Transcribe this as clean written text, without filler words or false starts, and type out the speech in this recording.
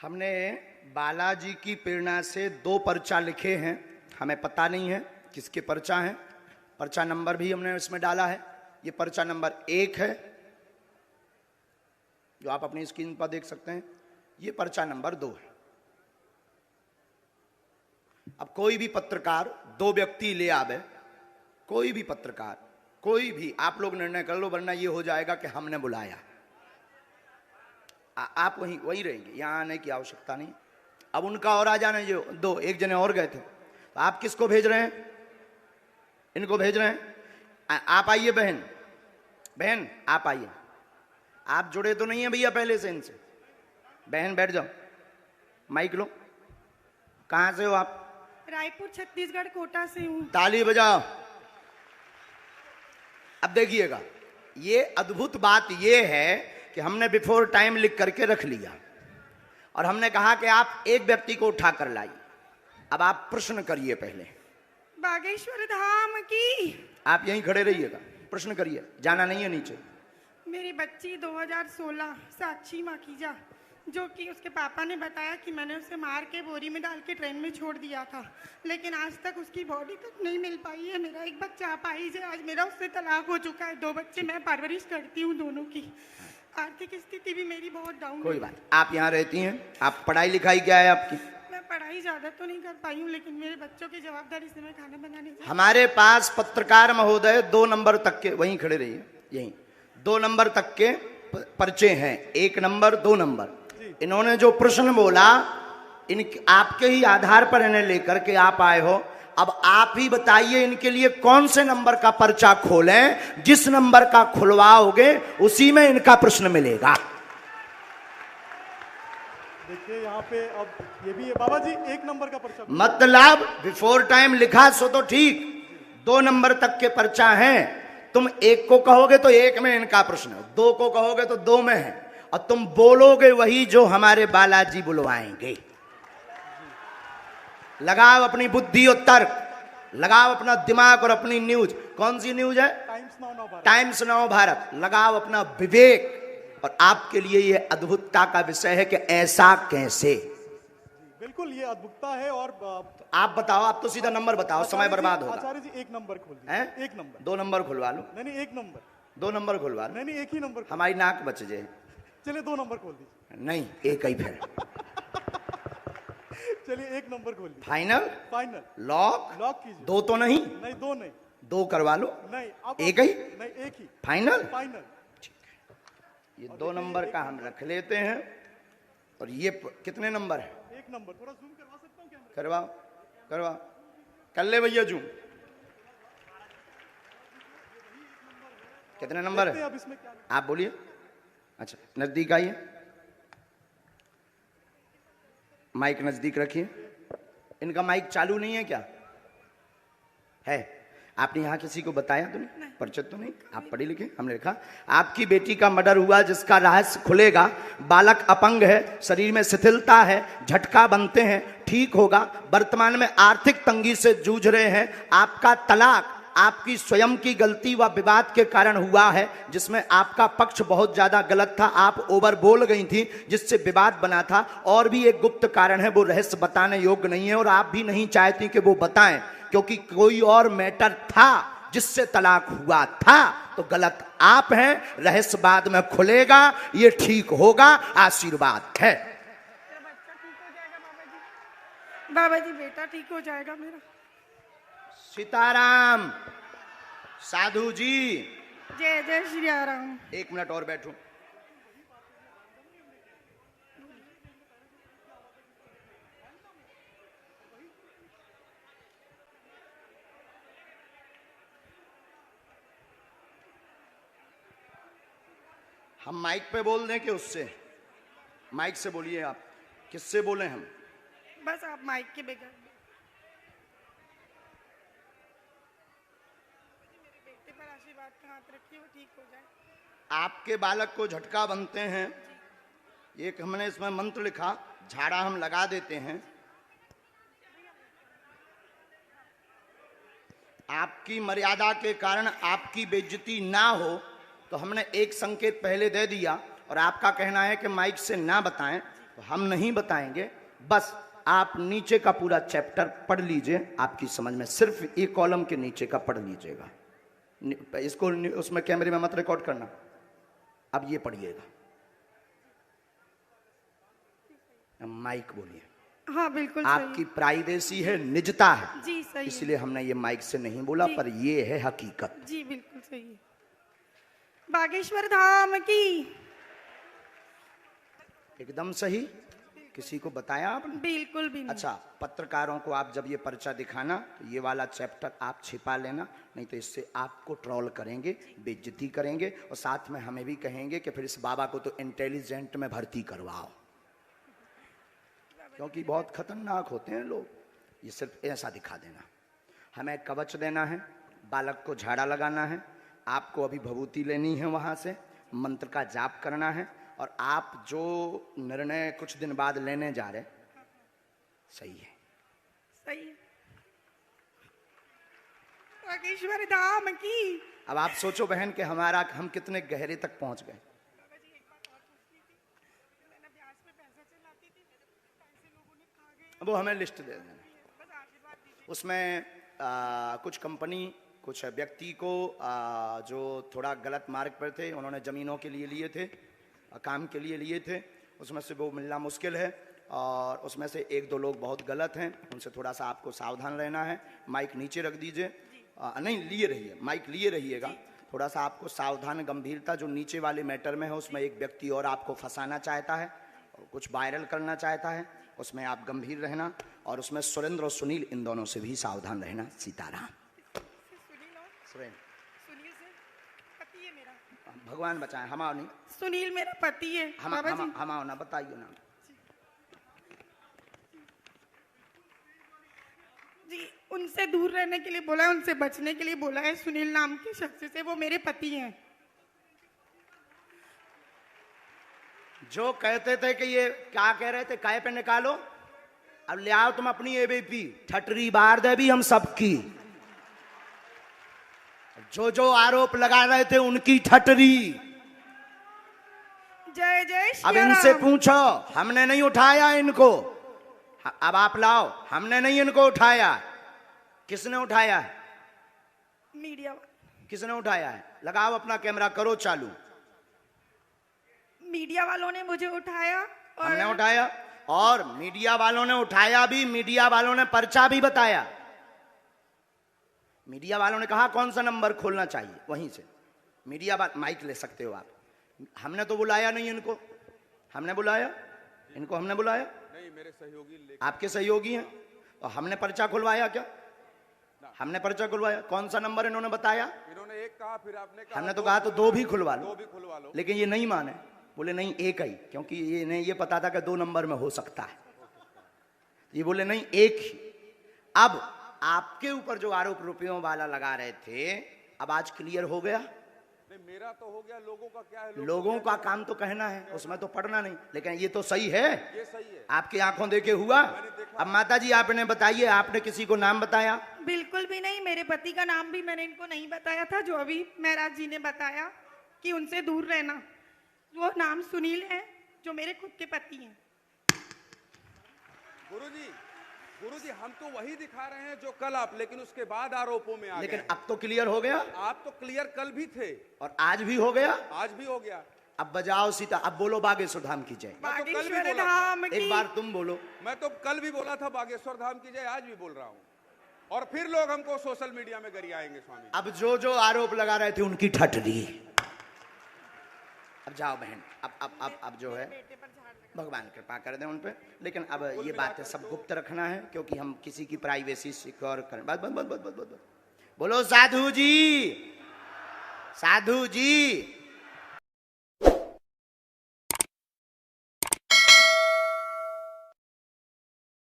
हमने बालाजी की प्रेरणा से 2 पर्चा लिखे हैं। हमें पता नहीं है किसके पर्चा हैं। पर्चा नंबर भी हमने इसमें डाला है। ये पर्चा नंबर 1 है जो आप अपनी स्क्रीन पर देख सकते हैं। ये पर्चा नंबर 2 है। अब कोई भी पत्रकार 2 व्यक्ति ले आवे, कोई भी पत्रकार, कोई भी, आप लोग निर्णय कर लो, वरना ये हो जाएगा कि हमने बुलाया। आप वहीं रहेंगे, यहां आने की आवश्यकता नहीं। अब उनका और आ जाने जो 2 एक जने और गए थे, तो आप किसको भेज रहे हैं? इनको भेज रहे हैं। आप आइए बहन, बहन आप आइए। आप जुड़े तो नहीं है भैया पहले से इनसे? बहन बैठ जाओ, माइक लो। कहां से हो आप? रायपुर छत्तीसगढ़ कोटा से हूँ। ताली बजाओ। अब देखिएगा, ये अद्भुत बात ये है कि हमने बिफोर टाइम लिख करके रख लिया और हमने कहा कि आप एक व्यक्ति को उठा कर लाइए। अब आप प्रश्न करिए पहले। बागेश्वर धाम की। आप यहीं खड़े रहिएगा, प्रश्न करिए, जाना नहीं है नीचे। मेरी बच्ची 2016 साक्षी माखीजा, जो कि उसके पापा ने बताया कि मैंने उसे मार के बोरी में डाल के ट्रेन में छोड़ दिया था, लेकिन आज तक उसकी बॉडी तक नहीं मिल पाई है। मेरा एक बच्चा अपाहिज है। आज मेरा उससे तलाक हो चुका है। 2 बच्चे मैं परवरिश करती हूँ दोनों की। आर्थिक स्थिति भी मेरी बहुत डाउन। कोई बात, आप यहाँ रहती हैं। आप पढ़ाई लिखाई क्या है आपकी? मैं पढ़ाई ज्यादा तो नहीं कर पाई हूँ, लेकिन मेरे बच्चों की जवाबदारी से मैं खाना बनाने जाती हूँ। हमारे पास पत्रकार महोदय 2 नंबर तक के, वहीं खड़े रहिए, यहीं 2 नंबर तक के पर्चे हैं। 1 नंबर 2 नंबर। इन्होंने जो प्रश्न बोला, इन आपके ही आधार पर इन्हें लेकर के आप आए हो। अब आप ही बताइए इनके लिए कौन से नंबर का पर्चा खोलें। जिस नंबर का खुलवाओगे उसी में इनका प्रश्न मिलेगा। देखिए यहाँ पे अब ये भी है बाबा जी, 1 नंबर का पर्चा। मतलब बिफोर टाइम लिखा सो तो ठीक, 2 नंबर तक के पर्चा हैं। तुम 1 को कहोगे तो 1 में इनका प्रश्न है, 2 को कहोगे तो 2 में है, और तुम बोलोगे वही जो हमारे बालाजी बुलवाएंगे। लगाओ अपनी बुद्धि और तर्क, लगाओ अपना दिमाग और अपनी न्यूज। कौन सी न्यूज है? Times now Bharat. लगाओ अपना विवेक। और आपके लिए यह अद्भुतता का विषय है कि ऐसा कैसे। बिल्कुल ये अद्भुतता है। और आप बताओ, आप तो सीधा नंबर बताओ, समय बर्बाद होगा। आचार्य जी 1 नंबर खोल दीजिए। हैं? 1 नंबर। 2 नंबर खुलवा लो। नहीं 1 नंबर। 2 नंबर खुलवा लो। नहीं 1 ही नंबर। हमारी नाक बच जाए। चलिए 2 नंबर खोल दीजिए। नहीं, 1 ही फिर। चलिए 1 नंबर खोल दीजिए। फाइनल? फाइनल। लॉक? लॉक कीजिए। 2 तो नहीं? नहीं 2 नहीं। 2 करवा लो। नहीं अब 1 ही? नहीं 1 ही। फाइनल? फाइनल। ये 2 नंबर का हम रख लेते हैं। और ये कितने नंबर है? 1 नंबर। थोड़ा जूम करवा सकता हूँ क्या? करवाओ, करवाओ, कर ले भैया जूम। कितने नंबर है? अब इसमें क्या आप बोलिए। अच्छा, नजदीक आइए, माइक नजदीक रखिए। इनका माइक चालू नहीं है क्या? है? आपने यहाँ किसी को बताया तो नहीं? परिचित तो नहीं? आप पढ़े लिखे? हमने लिखा आपकी बेटी का मर्डर हुआ जिसका रहस्य खुलेगा। बालक अपंग है, शरीर में शिथिलता है, झटका बनते हैं, ठीक होगा। वर्तमान में आर्थिक तंगी से जूझ रहे हैं। आपका तलाक आपकी स्वयं की गलती व विवाद के कारण हुआ है, जिसमें आपका पक्ष बहुत ज्यादा गलत था। आप ओवर बोल गई थी, जिससे विवाद बना था। और भी एक गुप्त कारण है, वो रहस्य बताने योग्य नहीं है और आप भी नहीं चाहती कि वो बताएं, क्योंकि कोई और मैटर था जिससे तलाक हुआ था। तो गलत आप हैं। रहस्य बाद में खुलेगा, ये ठीक होगा। आशीर्वाद है। बाबा जी बेटा ठीक हो जाएगा मेरा। सीताराम। साधु जी। जय जय श्री राम। 1 मिनट और बैठो। हम माइक पे बोल दें कि उससे? माइक से बोलिए। आप किससे बोले? हम बस आप माइक के बगैर। मेरे बेटे पर आशीर्वाद का हाथ रखिए, वो ठीक हो जाए। आपके बालक को झटका बनते हैं। एक हमने इसमें मंत्र लिखा, झाड़ा हम लगा देते हैं। आपकी मर्यादा के कारण आपकी बेइज्जती ना हो, तो हमने एक संकेत पहले दे दिया और आपका कहना है कि माइक से ना बताएं। तो हम नहीं बताएंगे, बस आप नीचे का पूरा चैप्टर पढ़ लीजिए, आपकी समझ में, सिर्फ एक कॉलम के नीचे का पढ़ लीजिएगा। इसको उसमें कैमरे में मत रिकॉर्ड करना। अब ये पढ़िएगा, माइक बोलिए। हाँ बिल्कुल आपकी प्राइवेसी है, निजता है, जी सही है। इसलिए हमने ये माइक से नहीं बोला, पर ये है हकीकत। जी बिल्कुल सही है। बागेश्वर धाम की एकदम सही। किसी को बताया आपने? बिल्कुल भी नहीं। अच्छा, पत्रकारों को आप जब ये पर्चा दिखाना तो ये वाला चैप्टर आप छिपा लेना, नहीं तो इससे आपको ट्रोल करेंगे, बेइज्जती करेंगे, और साथ में हमें भी कहेंगे कि फिर इस बाबा को तो इंटेलिजेंट में भर्ती करवाओ, क्योंकि बहुत खतरनाक होते हैं लोग। ये सिर्फ ऐसा दिखा देना। हमें कवच देना है, बालक को झाड़ा लगाना है, आपको अभी भभूति लेनी है, वहाँ से मंत्र का जाप करना है, और आप जो निर्णय कुछ दिन बाद लेने जा रहे, सही है, सही है। बागेश्वर धाम की। अब आप सोचो बहन कि हम कितने गहरे तक पहुंच गए। वो हमें लिस्ट दे देना, उसमें कुछ कंपनी, कुछ व्यक्ति को जो थोड़ा गलत मार्ग पर थे, उन्होंने जमीनों के लिए थे, काम के लिए लिए थे, उसमें से वो मिलना मुश्किल है, और उसमें से एक दो लोग बहुत गलत हैं, उनसे थोड़ा सा आपको सावधान रहना है। माइक नीचे रख दीजिए, नहीं लिए रहिए, माइक लिए रहिएगा, थोड़ा सा आपको सावधान, गंभीरता। जो नीचे वाले मैटर में है उसमें एक व्यक्ति और आपको फंसाना चाहता है, कुछ वायरल करना चाहता है, उसमें आप गंभीर रहना, और उसमें सुरेंद्र और सुनील, इन दोनों से भी सावधान रहना। सीताराम। सुनील से पति है मेरा। भगवान बचाए, हमाओ नहीं, सुनील मेरा पति है। हमाओ ना, बताइए ना जी। उनसे दूर रहने के लिए बोला है, उनसे बचने के लिए बोला है। सुनील नाम के शख्स से, वो मेरे पति हैं। जो कहते थे कि ये क्या कह रहे थे, काय पे निकालो, अब ले आओ तुम अपनी एबीपी, ठटरी बार दे भी हम सबकी। जो जो आरोप लगा रहे थे उनकी ठटरी। जय जय अब श्री इनसे राम। पूछो, हमने नहीं उठाया इनको, अब आप लाओ, हमने नहीं इनको उठाया। किसने उठाया है? मीडिया। किसने उठाया है? लगाओ अपना कैमरा, करो चालू। मीडिया वालों ने मुझे उठाया, और हमने उठाया, और मीडिया वालों ने उठाया भी, मीडिया वालों ने पर्चा भी बताया। मीडिया वालों ने कहा कौन सा नंबर खोलना चाहिए, वहीं से मीडिया माइक ले सकते हो आप। हमने तो बुलाया नहीं इनको, हमने बुलाया इनको, हमने बुलाया नहीं, मेरे सहयोगी आपके सहयोगी हैं, और हमने पर्चा खुलवाया क्या? हमने पर्चा खुलवाया। कौन सा नंबर इन्होंने बताया? इन्होंने एक कहा, फिर आपने कहा, हमने तो कहा तो दो भी खुलवा दो लो, भी खुलवा लो, लेकिन ये नहीं माने, बोले नहीं एक ही, क्योंकि ये नहीं, ये पता था कि 2 नंबर में हो सकता है, ये बोले नहीं एक ही। अब आपके ऊपर जो आरोप रुपयों वाला लगा रहे थे, अब आज क्लियर हो गया। नहीं मेरा तो हो गया, लोगों का क्या है? लोगों का काम तो कहना है, उसमें तो पढ़ना नहीं, लेकिन ये तो सही है, ये सही है, आपकी आंखों देखे हुआ। अब माता जी आपने बताइए, आपने किसी को नाम बताया? बिल्कुल भी नहीं। मेरे पति का नाम भी मैंने इनको नहीं बताया था, जो अभी महाराज जी ने बताया कि उनसे दूर रहना। वो नाम सुनील है, जो मेरे खुद के पति हैं। गुरुजी हम तो वही दिखा रहे हैं जो कल आप, लेकिन उसके बाद आरोपों में आ लेकिन गए। अब तो क्लियर हो गया, आप तो क्लियर कल भी थे और आज भी हो गया, आज भी हो गया। अब बजाओ सीता, अब बोलो बागेश्वर धाम की जय। मैं तो कल भी बागेश्वर बोला था। धाम की। एक बार तुम बोलो। मैं तो कल भी बोला था बागेश्वर धाम की जय, आज भी बोल रहा हूँ, और फिर लोग हमको सोशल मीडिया में गरियाएंगे स्वामी। अब जो जो आरोप लगा रहे थे उनकी ठटरी। अब जाओ बहन, अब जो है भगवान कृपा कर दे उन पे, लेकिन अब ये बातें सब गुप्त रखना है, क्योंकि हम किसी की प्राइवेसी सिक्योर करें। बस बस बस बस बस बस बोलो साधु जी, साधु जी।